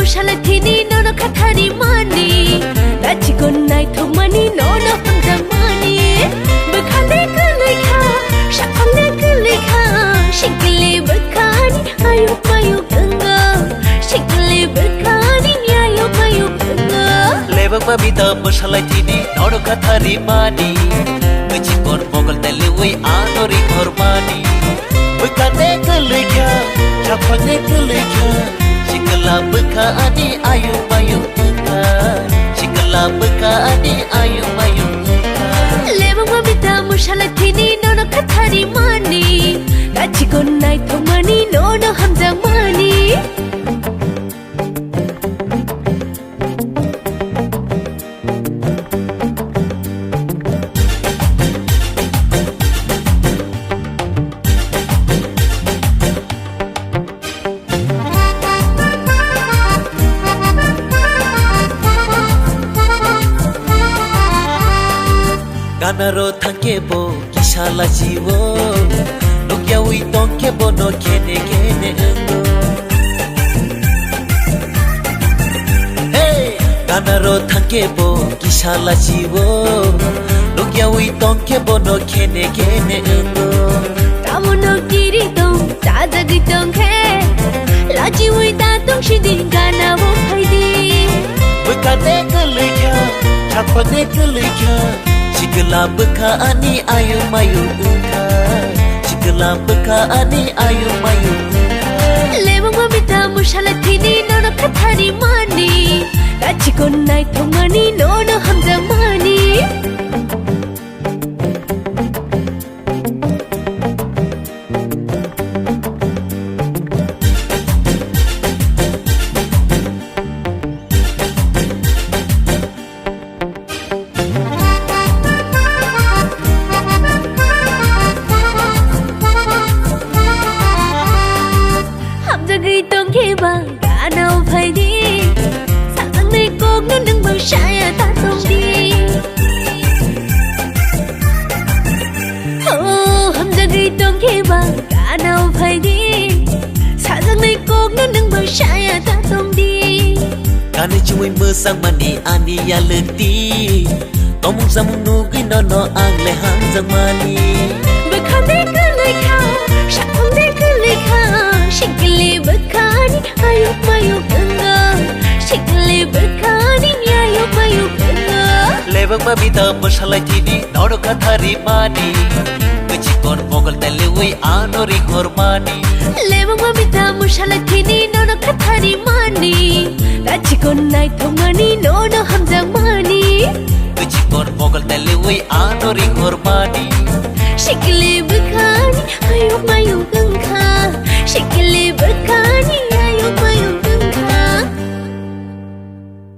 musalatini nono kathari mani Dachi gonai thomani nono hamjamani Bekhane kelekha shakane kelekha Shikle bekhani ayu mayu ganga Shikle bekhani ayu mayu ganga Lebak babita musalatini nono kathari mani Dachi gon mogol dalewai anori hormani Bekhane kelekha shakane kelekha Shikla bekhani ayu mayu ganga Shikla bekhani ayu mayu ganga Lebak babita musalatini nono kathari mani Dachi gonai thomani nono hamjamani Ganaro thangkebo kishala jiwo Nokya ui tongkebo no kene kene endo Hey! Ganaro thangkebo kishala jiwo Nokya ui tongkebo no kene kene endo Tamono kiri tong tajagi tong he Laji ui ta tong shidi gana wo phaidi Bekane kelekha chapane kelekha Shikla bekhani ayu mayu ganga Shikla bekhani ayu mayu ganga Lebak babita musalatini nono kathari mani Dachi gonai thomani nono hamjamani Hamjagi tong kheba ganau phaidi Sajang nei kok no nang bang shaya ta tong di Oh hamjagi tong kheba ganau phaidi Sajang nei kok no nang bang shaya ta tong di Kani chui mơ sang mani ani ya leti Tomung samung nugi nono ang le hang jang mani Bekhane kelekha shakane kelekha Shikle bekhani ayu mayu ganga Shikle bekhani ayu mayu ganga Lebak babita musalatini nono kathari mani Dachi gon mogol dalewai anori hormani Lebak babita musalatini nono kathari mani Dachi gonai thomani nono hamjamani Dachi gon mogol dalewai anori hormani Shikle bekhani ayu mayu ganga